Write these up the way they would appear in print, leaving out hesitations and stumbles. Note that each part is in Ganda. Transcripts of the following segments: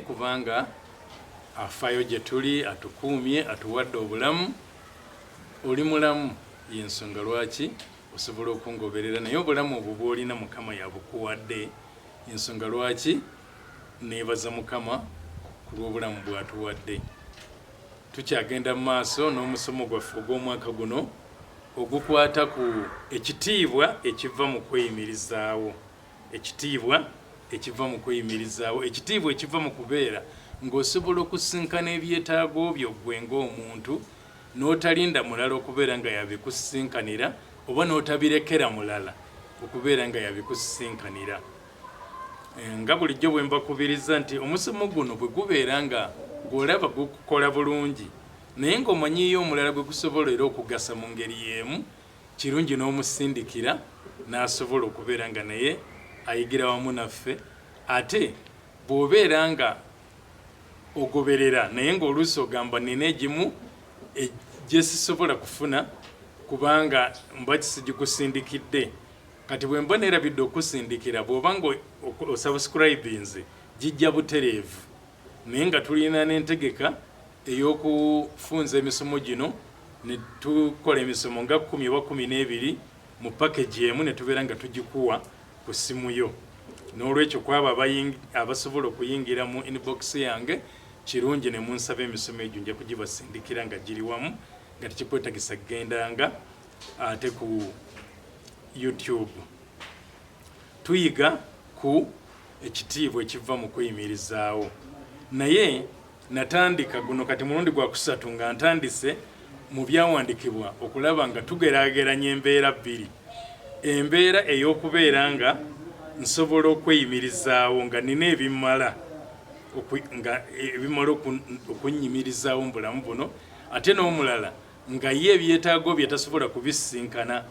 Kubanga afayo gye tuli atukuumye atuwadde obulamu oli mulamu y'ensonga lwaki osobola okungoberera naye obulamu obwo bw'olina Mukama yabukuwadde ensonga lwaki neebaza Mukama ku lw'obulamu bw'atuwadde. Tukyagenda mu maaso n'omusomo gwaffe ogw'omwaka guno ogukwata ku ekitiibwa ekiva mu kweyimirizaawo. Ekitiibwa ekiva mu kweyimirizaawo, ekitiibwa ekiva mu kubeera ng'osobola okusinkana ebyetaago byo ggwe ng'omuntu n'otalinda mulala okubeera nga yabikusinkanira oba n'otabirekera mulala okubeera nga yabikusinkanira. Nga bulijjo bwe mbakubiriza nti omusomo guno bwe gubeera nga gw'olaba gukukola bulungi naye ng'omanyiyo omulala gwe gusobolera okugasa mu ngeri y'emu, kirungi n'omusindikira n'asobola okubeera nga naye ayigira wamu naffe. Ate bw'obeera nga ogoberera naye ng'oluusi ogamba nina egimu gye sisobola kufuna kubanga mba kisigusindikidde, kati bwe mba neerabidde okusindikira bw'oba nga osubscribinze gijja butereevu. Naye nga tulina n'entegeka ey'okufunza emisomo gino ne tukola emisomo nga 10 oba 12 mu package emu ne tubeera nga tugikuwa ku simu yo. N'olwekyo kwaba abasobola okuyingira mu inbox yange kirungi ne munsaba emisomo egyo nja kugibasindikira nga giri wamu nga tekikwetagisa kugendanga ate ku YouTube. Tuyiga ku ekitiibwa ekiva mu kweyimirizaawo. Naye natandika guno kati mulundi gwa kusatu nga ntandise mu byawandiikibwa okulaba nga tugeraageranya embeera bbiri. Embeera ey'okubeera nga nsobola okweyimirizaawo nga nina ebimala okunyimirizaawo mu bulamu buno, ate n'omulala nga ye ebyetaago bye tasobola kubisinkana.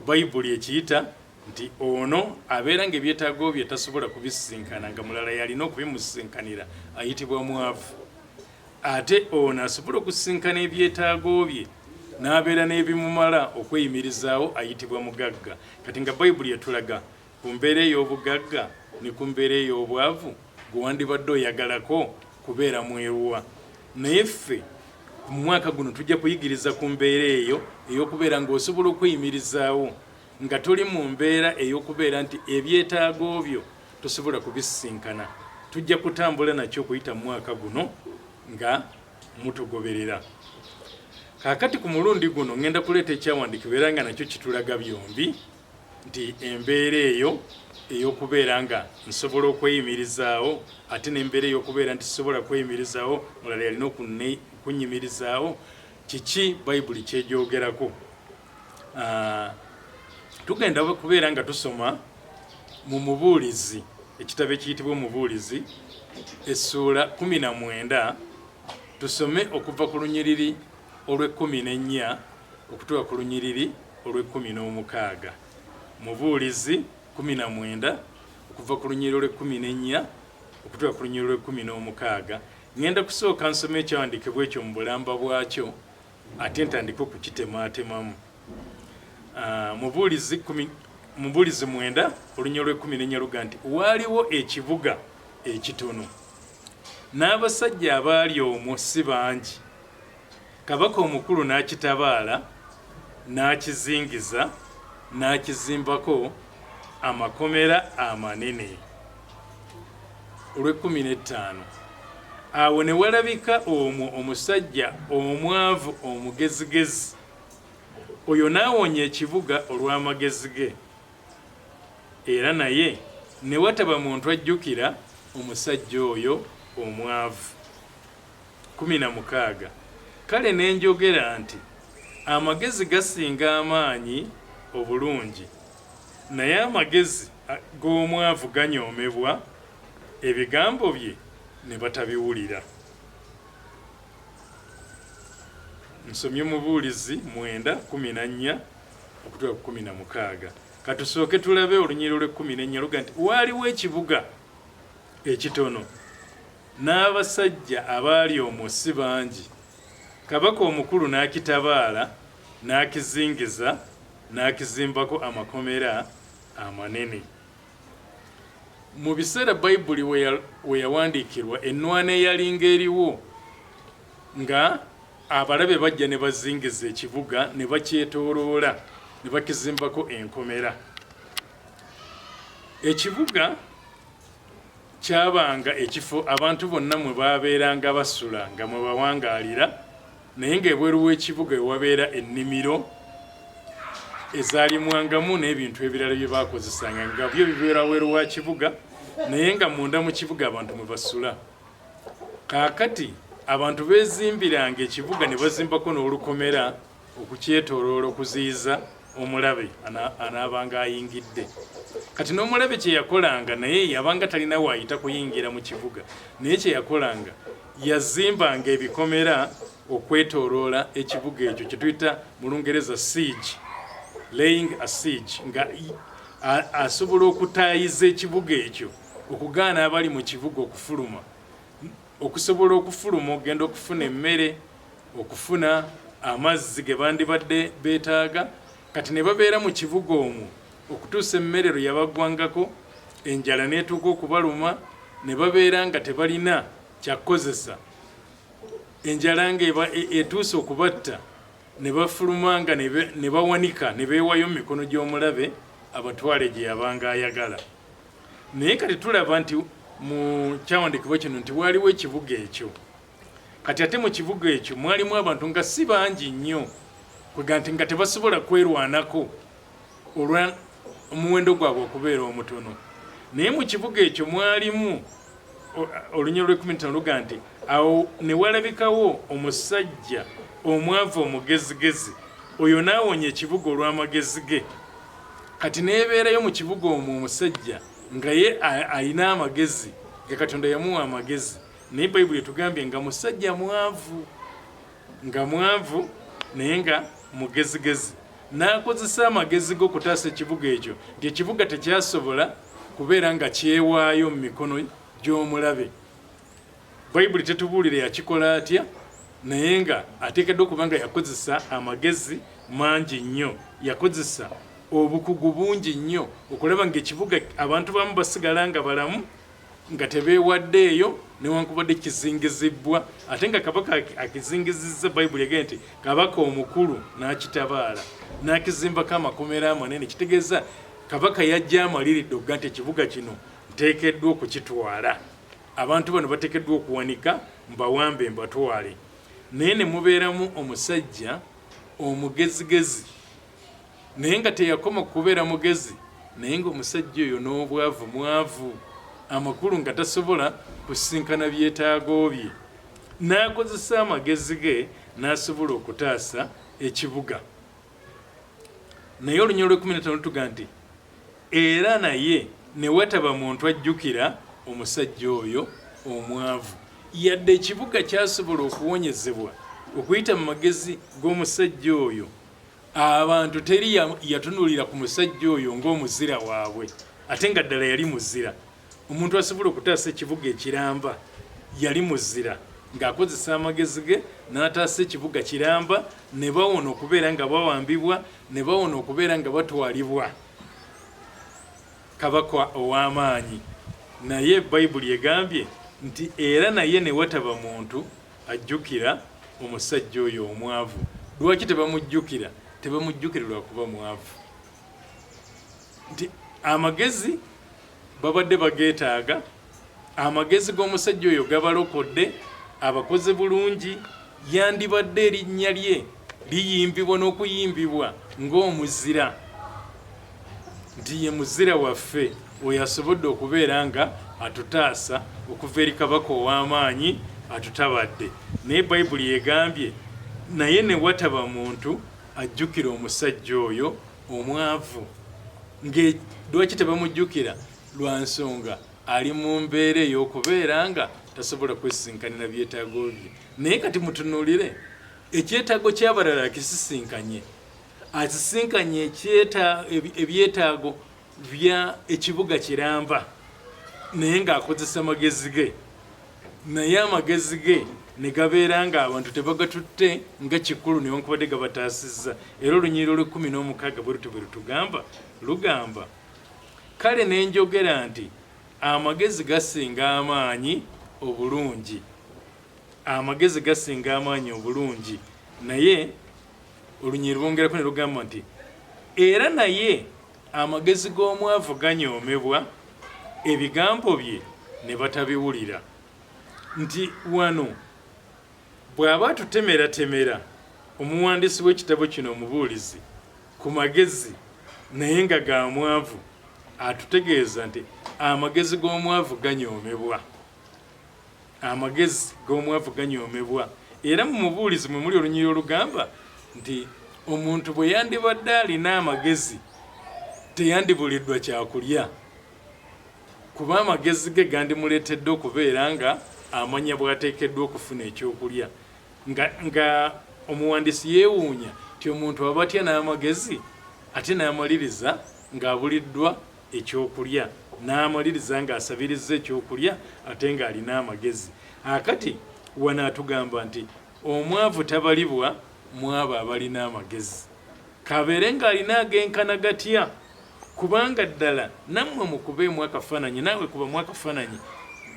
Bayibuli ekiyita nti ono abeera nga ebyetaago bye tasobola kubisinkana nga mulala yalina okubimusinkanira ayitibwa mwavu. Ate ono asobola okusinkana ebyetaago bye n'abeera n'ebimumala okweyimirizaawo ayitibwa mugagga. Kati nga Bayibuli etulaga ku mbeera ey'obugagga ne ku mbeera ey'obwavu gwe wandibadde oyagalako kubeera mweruwa. Naye ffe mu mwaka guno tujja kuyigiriza ku mbeera eyo ey'okubeera ng'osobola okweyimirizaawo nga tuli mu mbeera ey'okubeera nti ebyetaago byo tosobola kubisinkana. Tujja kutambula nakyo okuyita mu mwaka guno nga mutugoberera. Kaakati ku mulundi guno ngenda kuleeta ekyawandiikibwa era nga nakyo kitulaga byombi nti embeera eyo ey'okubeera nga nsobola okweyimirizaawo ate n'embeera ey'okubeera nti sisobola kweyimirizaawo mulala yalina okunyimirizaawo, kiki Bayibuli kyegyogerako. Tugenda kubeera nga tusoma mu Mubuulizi, ekitabo ekiyitibwa Omubuulizi essuula 19, tusome okuva ku lunyiriri olw'14 okutuuka ku lunyiriri olw'16. Mubuulizi 19 okuva ku lunyiriri olw'14 okutuuka ku lunyiriri olw'16. Ngenda kusooka nsome ekyawandiikibwa ekyo mu bulamba bwakyo ate ntandike okukitemaatemamu. Mubuulizi 9 olunyiriri olw'14 luga nti waaliwo ekibuga ekitono n'abasajja abaali omwo si bangi. Kabaka omukulu n'akitabaala n'akizingiza n'akizimbako amakomera amanene. Olw'15 awo ne walabika omwo omusajja omwavu omugezigezi oyo n'awonya ekibuga olw'amagezi ge era naye ne wataba muntu ajjukira omusajja oyo omwavu. 16 kale ne njogera nti amagezi gasinga amaanyi obulungi naye amagezi g'omwavu ganyoomebwa ebigambo bye ne batabiwulira. Nsomye Mubuulizi 9:14 okutuuka ku 16. Katusooke tulabe olunyiriro lw'14 luga nti waaliwo ekibuga ekitono n'abasajja abaali omwo si bangi. Kabaka omukulu n'akitabaala n'akizingiza n'akizimbako amakomera amanene. Mu biseera Bayibuli we yawandiikirwa ennwana eyalinga eriwo nga abalabe bajja ne bazingiza ekibuga ne bakyetooloola ne bakizimbako enkomera. Ekibuga kyabanga ekifo abantu bonna mwe baabeeranga basula nga mwe bawangaalira, naye ng'ebweru w'ekibuga ewabeera ennimiro ezaalimwangamu n'ebintu ebirala bye baakozesanga nga byo bibeera weeru wa kibuga naye nga munda mu kibuga abantu mwe basula. Kaakati abantu beezimbiranga ekibuga ne bazimbako n'olukomera okukyetooloola okuziyiza omulabe anaabanga ayingidde. Kati n'omulabe kye yakolanga naye yabanga talina waayita kuyingira mu kibuga, naye kye yakolanga yazimbanga ebikomera okwetooloola ekibuga ekyo kye tuyita mu Lungereza siege, laying a siege, nga asobola okutaayiza ekibuga ekyo okugaana abali mu kibuga okufuluma, okusobola okufuluma okugenda okufuna emmere, okufuna amazzi ge bandibadde beetaaga. Kati ne babeera mu kibuga omwo okutuusa emmere lwe yabagwangako, enjala n'etuuka okubaluma ne babeera nga tebalina kyakozesa, enjala nga etuuse okubatta ne bafuluma nga ne bawanika ne beewayo mu mikono gy'omulabe abatwale gye yabanga ayagala. Naye kati tulaba nti mu kyawandiikibwa kino nti waaliwo ekibuga ekyo. Kati ate mu kibuga ekyo mwalimu abantu nga si bangi nnyo kwega nti nga tebasobola kwerwanako olwa omuwendo gwabwe okubeera omutono. Naye mu kibuga ekyo mwalimu olunyiriro lw'15 luga nti awo ne walabikawo omusajja omwavu omugezigezi, oyo n'awonya ekibuga olw'amagezi ge. Kati neebeerayo mu kibuga omwo omusajja nga ye alina amagezi ge Katonda yamuwa amagezi, naye Bayibuli etugambye nga musajja mwavu, nga mwavu naye nga mugezigezi, n'akozesa amagezi ge okutaasa ekibuga ekyo nti ekibuga tekyasobola kubeera nga kyewaayo mu mikono gy'omulabe. Bayibuli tetubuulira yakikola atya, naye nga ateekeddwa okuba nga yakozesa amagezi mangi nnyo, yakozesa obukugu bungi nnyo okulaba ng'ekibuga abantu bamu basigala nga balamu nga tebeewaddeeyo newankubadde kizingizibwa. Ate nga kabaka akizingizizza, Bayibuli egee nti kabaka omukulu n'akitabaala n'akizimbako amakomera amanene. Kitegeeza kabaka yajja amaliridde okuga nti ekibuga kino nteekeddwa okukitwala, abantu bano bateekeddwa okuwanika mbawambe mbatwale. Naye ne mubeeramu omusajja omugezigezi, naye nga teyakoma kubeera mugezi, naye ng'omusajja oyo n'obwavu mwavu, amakulu nga tasobola kusinkana byetaago bye. N'akozesa amagezi ge n'asobola okutaasa ekibuga. Naye olunyiriro lw'15 lutuga nti era naye ne wataba muntu ajjukira omusajja oyo omwavu. Yadde ekibuga kyasobola okuwonyezebwa okuyita mu magezi g'omusajja oyo, abantu teri yatunulira ku musajja oyo ng'omuzira waabwe, ate nga ddala yali muzira. Omuntu asobola okutaasa ekibuga ekiramba yali muzira, ng'akozesa amagezi ge n'ataasa ekibuga kiramba, ne bawona okubeera nga bawambibwa, ne bawona okubeera nga batwalibwa kabaka ow'amaanyi. Naye Bayibuli egambye nti era naye ne wataba muntu ajjukira omusajja oyo omwavu. Lwaki tebamujjukira? Tebamujjukira lwakuba mwavu. Nti amagezi babadde bageetaaga, amagezi g'omusajja oyo gabalokodde, abakoze bulungi, yandibadde erinnya lye liyimbibwa n'okuyimbibwa ng'omuzira nti ye muzira waffe oyo asobodde okubeera nga atutaasa okuva eri kabaka ow'amaanyi atutabadde. Naye bayibuli egambye naye ne wataba muntu ajjukira omusajja oyo omwavu. Lwaki tebamujjukira? Lwa nsonga ali mu mbeera ey'okubeera nga tasobola kwesisinkanira byetaago bye. Naye kati mutunuulire ekyetaago ky'abalala akisisinkanye, asisinkanye ebyetaago bya ekibuga kiramba, naye ng'akozesa magezi ge. Naye amagezi ge ne gabeera ng'abantu tebagatutte nga kikulu newankubadde gabataasizza. Era Olunyiriri olw'16 bwe lutugamba lugamba, kale ne njogera nti amagezi gasinga amaanyi obulungi. Amagezi gasinga amaanyi obulungi. Naye Olunyiriri lwongerako ne lugamba nti era naye amagezi g'omwavu ganyoomebwa, ebigambo bye ne batabiwulira. Nti wano bw'aba tutemera omuwandiisi w'ekitabo kino omubuulizi ku magezi naye nga ga mwavu, atutegeeza nti amagezi g'omwavu ganyoomebwa. Amagezi g'omwavu ganyoomebwa. Era mu mubuulizi mwe muli Olunyiriri olugamba nti omuntu bwe yandibadde alina amagezi teyandibuliddwa kyakulya, kuba amagezi ge gandimuleetedde okubeera nga amanya bw'ateekeddwa okufuna ekyokulya. Nga omuwandiisi yeewuunya ti omuntu aba atya n'amagezi ate n'amaliriza ng'abuliddwa ekyokulya, n'amaliriza ng'asabiriza ekyokulya ate ng'alina amagezi. Akati wano atugamba nti omwavu tabalibwa mu abo abalina amagezi. Kabeere ng'alina agenkana gatya, kubanga ddala nammwe mukubeemu akafaananyi, naawe kubamu akafaananyi.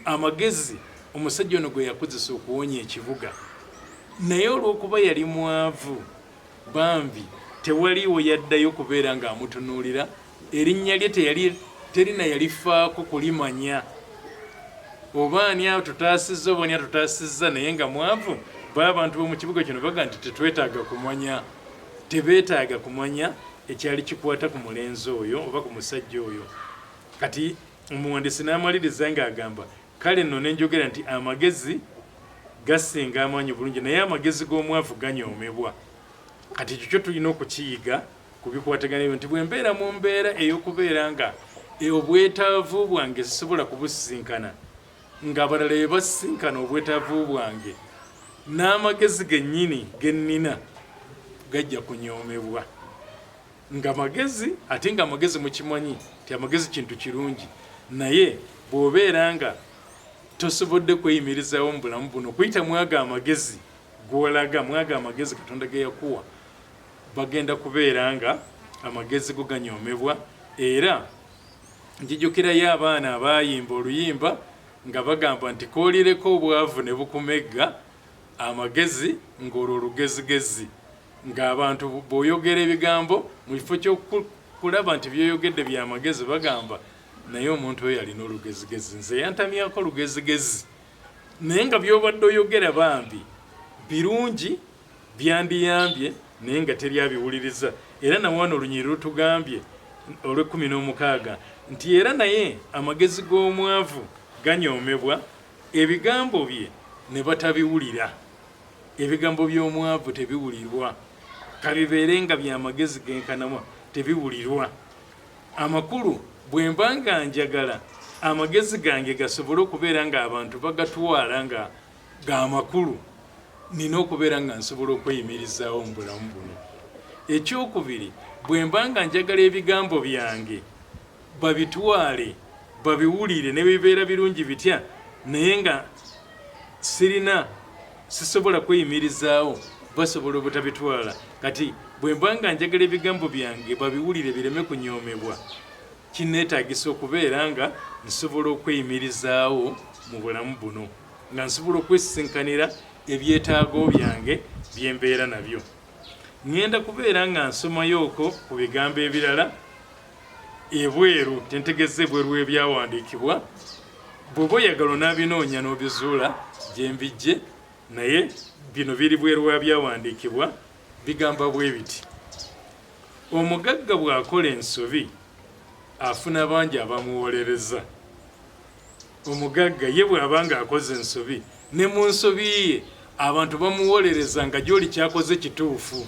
Amagezi omusajja ono gwe yakozesa okuwonya ekibuga, naye olw'okuba yali mwavu bambi tewaliiwo yaddayo kubeera ng'amutunuulira. Erinnya lye terina yalifaako kulimanya. Oba ani atutaasizza oba ani atutaasizza naye nga mwavu, abantu b'omu kibuga kino baga nti tetwetaaga kumanya, tebeetaaga kumanya ekyali kikwata ku mulenzi oyo oba ku musajja oyo. Kati omuwandiisi n'amaliriza ng'agamba kale nno ne njogera nti amagezi gasinga amaanyi bulungi, naye amagezi g'omwavu ganyoomebwa. Kati ekyo tulina okukiyiga ku bikwatagana nti bwe mbeera mu mbeera ey'okubeera nga obwetaavu bwange sisobola kubusisinkana, ng'abalala bye basisinkana obwetaavu bwange, n'amagezi gennyini ge nnina gajja kunyoomebwa. Nga magezi, ate nga amagezi mukimanyi ti amagezi kintu kirungi, naye bw'obeera nga tosobodde kweyimirizaawo mu bulamu buno, kuyita mwaga amagezi gw'olaga, mwaga amagezi Katonda ge yakuwa, bagenda kubeera nga amagezi go ganyoomebwa. Era njijukirayo abaana abaayimba oluyimba nga bagamba nti koolireko obwavu ne bukumegga amagezi ng'olwo olugezigezi. Ng'abantu bw'oyogera ebigambo mu kifo ky'okulaba nti byoyogedde bya magezi bagamba naye omuntu oyo alina olugezigezi, nze yantamyako olugezigezi. Naye nga by'obadde oyogera bambi birungi, byandiyambye, naye nga teri abiwuliriza. Era nawano Olunyiriri lutugambye olw'16 nti era naye amagezi g'omwavu ganyoomebwa, ebigambo bye ne batabiwulira. Ebigambo by'omwavu tebiwulirwa, kabibeere nga byamagezi genkanamwa tebiwulirwa. Amakulu bwe mba nga njagala amagezi gange gasobole okubeera nga abantu bagatwala nga ga makulu, nina okubeera nga nsobola okweyimirizaawo mu bulamu buno. Ekyokubiri, bwe mba nga njagala ebigambo byange babitwale babiwulire ne bibeera birungi bitya, naye nga sisobola kweyimirizaawo, basobola obutabitwala. Kati bwe mba nga njagala ebigambo byange babiwulire bireme kunyoomebwa, kinneetaagisa okubeera nga nsobola okweyimirizaawo mu bulamu buno, nga nsobola okwesisinkanira ebyetaago byange bye mbeera nabyo. Ngenda kubeera nga nsomayooko ku bigambo ebirala ebweru, tentegeze ebweru w'ebyawandiikibwa. Bw'oba oyagala onaabinoonya n'obizuula gye mbijje, naye bino biri bweru wa byawandiikibwa bigamba bwe biti omugagga bw'akola ensobi afuna bangi abamuwolereza omugagga ye bw'abanga akoze ensobi ne mu nsobi ye abantu bamuwolereza nga gy'oli kyakoze kituufu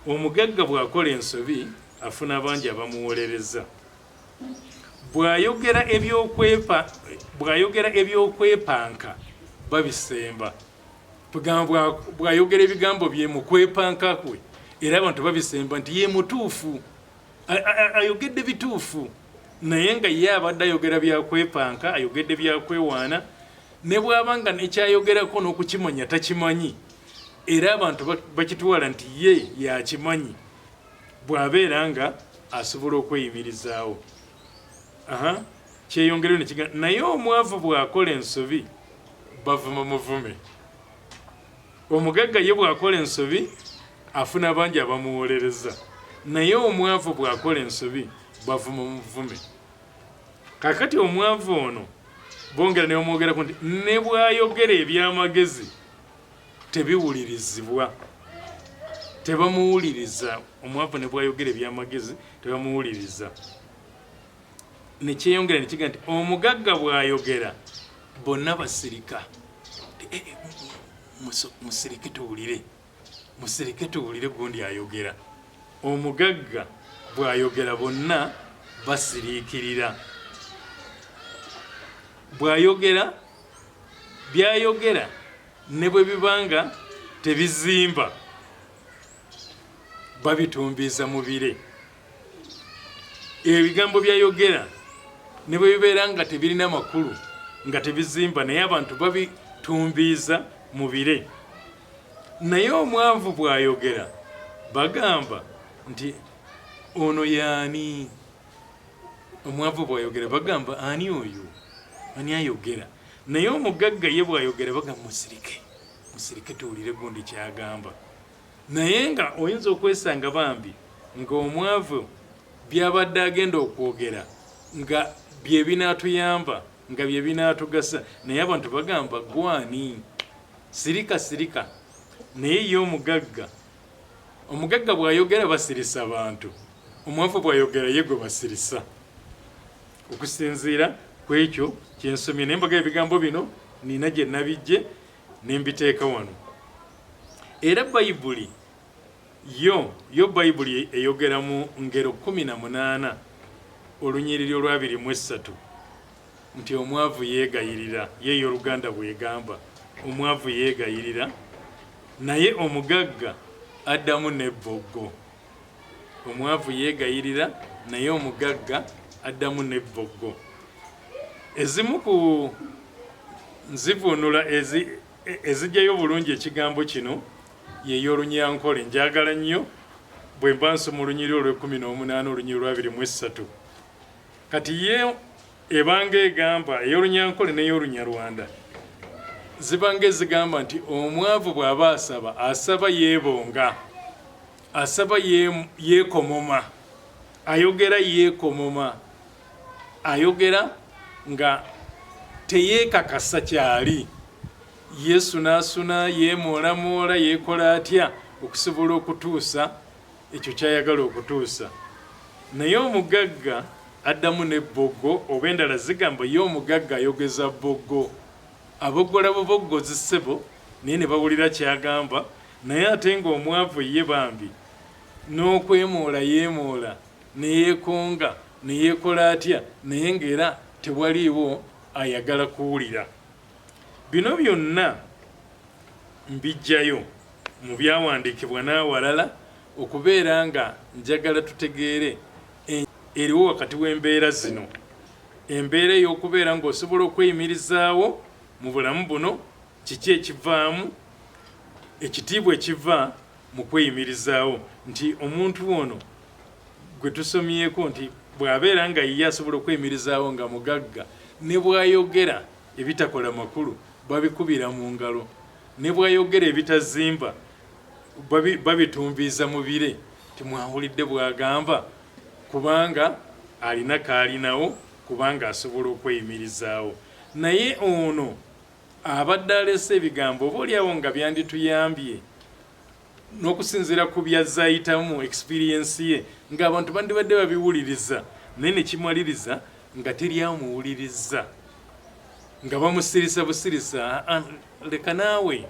omugagga bw'akola ensobi afuna bangi abamuwolereza bw'ayogera ebyokwepanka babisemba bw'ayogera ebigambo bye mu kwepanka kwe era abantu babisemba nti ye mutuufu ayogedde bituufu naye nga ye abadde ayogera byakwepanka ayogedde byakwewaana ne bw'abanga nekyayogerako n'okukimanya takimanyi era abantu bakitwala nti ye yakimanyi bw'abeera nga asobola okweyimirizaawo kyeyongereo nekiga naye omwavu bw'akola ensobi bavuma muvume omugagga ye bw'akola ensobi afuna bangi abamuwolereza naye omwavu bw'akola ensobi bavuma muvume kakati omwavu ono bongera ne bamwogerako nti ne bw'ayogera eby'amagezi tebiwulirizibwa tebamuwuliriza omwavu ne bw'ayogera eby'amagezi tebamuwuliriza nekyeyongera nekiga nti omugagga bw'ayogera bonna basirika musirike tuwulire gundi ayogera omugagga bw'ayogera bonna basiriikirira bw'ayogera byayogera ne bwe bibanga tebizimba babitumbiza mu bire ebigambo byayogera ne bwe bibeera nga tebirina makulu nga tebizimba naye abantu babitumbiza mu bire naye omwavu bw'ayogera bagamba nti ono yaani omwavu bw'ayogera bagamba ani oyo ani ayogera naye omugagga ye bw'ayogera bagamba musirike tuwulire gundi kyagamba naye nga oyinza okwesanga bambi nga omwavu byabadde agenda okwogera nga bye binaatuyamba nga bye binaatugasa naye abantu bagamba gwani sirika naye ye omugagga bw'ayogera basirisa abantu omwavu bw'ayogera ye gwe basirisa okusinziira ku ekyo kyensomye naye mbaga ebigambo bino nina gye nabijje ne mbiteeka wano era bayibuli yo bayibuli eyogera mu ngero 18 olunyiriri olwa 23 nti omwavu yeegayirira yeyo oluganda bwegamba omwavu yeegayirira naye omugagga addamu n'ebboggo omwavu yeegayirira naye omugagga addamu n'ebboggo ezimu ku nzivuunula ezijjayo bulungi ekigambo kino yeey'olunyankole njagala nnyo bwe mba nsoma olunyiri olw'18 olunyiri olwa 23 kati ye ebanga egamba ey'olunyankole n'ey'olunyarwanda zibanga ezigamba nti omwavu bw'aba asaba yeebonga asaba yeekomoma ayogera yeekomoma ayogera nga teyeekakasa kyali yeesunaasuna yeemoolamoola yeekola atya okusobola okutuusa ekyo kyayagala okutuusa naye omugagga addamu n'ebboggo oba endala zigamba ye omugagga ayogeza bboggo aboggola buboggozi ssebo naye ne bawulira kyagamba naye ate ng'omwavu ye bambi n'okwemoola yeemoola neyeekonga neyeekola atya naye ng'era tewaliiwo ayagala kuwulira bino byonna mbijjayo mu byawandiikibwa n'awalala okubeera nga njagala tutegeere eriwo wakati w'embeera zino embeera ey'okubeera ng'osobola okweyimirizaawo mu bulamu buno kiki ekivaamu ekitiibwa ekiva mu kweyimirizaawo nti omuntu ono gwe tusomyeko nti bw'abeera nga ye asobola okweyimirizaawo nga mugagga ne bw'ayogera ebitakola makulu babikubira mu ngalo ne bw'ayogera ebitazimba babitumbiiza mu bire timwawulidde bw'agamba kubanga alina kaalinawo kubanga asobola okweyimirizaawo naye ono abadde alese ebigambo oba oliawo nga byandituyambye n'okusinziira ku byazayitamu experience ye ng'abantu bandibadde babiwuliriza naye ne kimwaliriza nga teryamuwuliriza nga bamusirisa busirisa. Leka naawe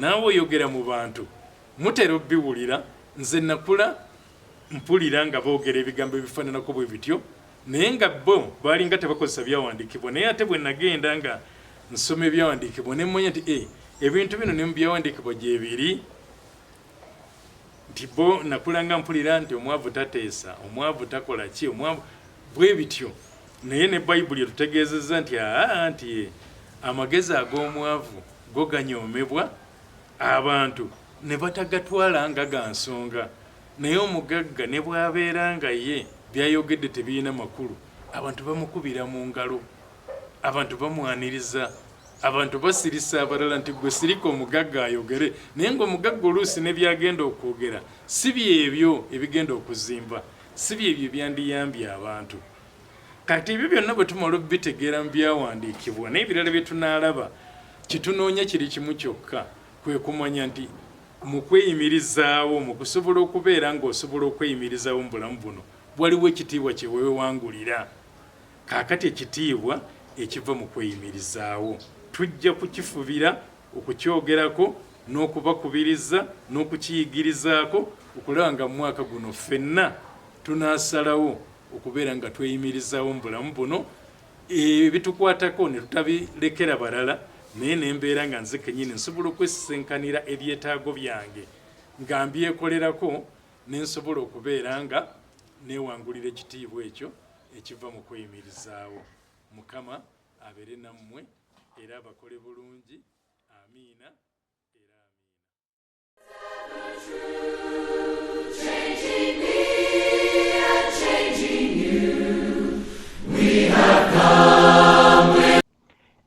oyogera mu bantu mutera obbiwulira. Nze nakula mpulira nga boogera ebigambo ebifaananako bwe bityo naye nga bo baalinga tebakozesa byawandiikibwa. Naye ate bwe nagenda nga nsoma ebyawandiikibwa ne mmanya nti ebintu bino ne mu byawandiikibwa gye biri, nti bo nakula nga mpulira nti omwavu tateesa, omwavu takola ki, omwavu bwe bityo. Naye ne Bayibuli etutegeezezza nti nti amagezi ag'omwavu go ganyoomebwa, abantu ne batagatwala nga ga nsonga. Naye omugagga ne bw'abeera nga ye byayogedde tebirina makulu, abantu bamukubira mu ngalo, abantu bamwaniriza, abantu basirisa abalala nti gwe sirika omugagga ayogere. Naye ng'omugagga oluusi ne byagenda okwogera si byebyo ebigenda okuzimba, si byebyo ebyandiyambye abantu. Kati ebyo byonna bwe tumala obitegeera mu byawandiikibwa n'ebirala bye tunaalaba, kitunoonya kiri kimu kyokka, kwe kumanya nti mu kweyimirizaawo, mu kusobola okubeera ng'osobola okweyimirizaawo mu bulamu buno, waliwo ekitiibwa kye weewangulira. Kaakati ekitiibwa ekiva mu kweyimirizaawo tujja kukifubira okukyogerako n'okubakubiriza n'okukiyigirizaako okulaba nga mu mwaka guno ffenna tunaasalawo okubeera nga tweyimirizaawo mu bulamu buno, ebitukwatako ne tutabirekera balala. Naye nembeera nga nze kennyini nsobola okwesisenkanira ebyetaago byange nga mbyekolerako ne nsobola okubeera nga neewangulira ekitiibwa ekyo ekiva mu kweyimirizaawo. Mukama abeere nammwe era abakole bulungi. Amiina era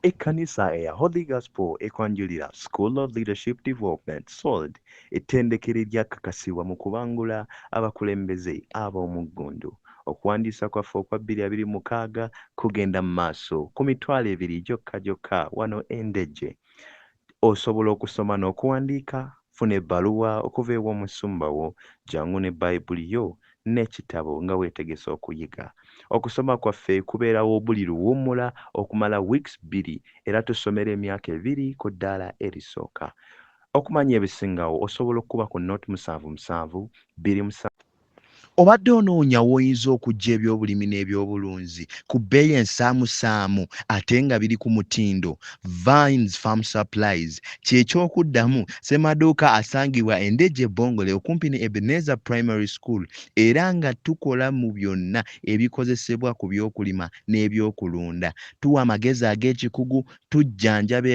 Ekkanisa eya Holy Gospel ekwanjulira School of Leadership Development SOLD ettendekero eryakakasibwa mu kubangula abakulembeze ab'omuggundu. Okuwandiisa kwaffe okwa 2026 kugenda mu maaso ku mitwalo 2 gyokka wano Endejje. Osobola okusoma n'okuwandiika, funa ebbaluwa okuva ew'omusumba wo, jangu ne Bayibuli yo n'ekitabo nga weetegese okuyiga. Okusoma kwaffe kubeerawo buli luwummula okumala weeks 2 era tusomera emyaka 2 ku ddaala erisooka. Okumanya ebisingawo osobola okuba ku Note 77 2 obadde onoonya w'oyinza okuggya ebyobulimi n'ebyobulunzi ku bbeeyi ensaamusaamu ate nga biri ku mutindo. Vines Farm Supplies ky'ekyokuddamu ssemaduuka asangibwa Endejje Bongole okumpi ne Ebenezer Primary School era nga tukola mu byonna ebikozesebwa ku by'okulima n'ebyokulunda. Tuwa amagezi ag'ekikugu, tujjanjaba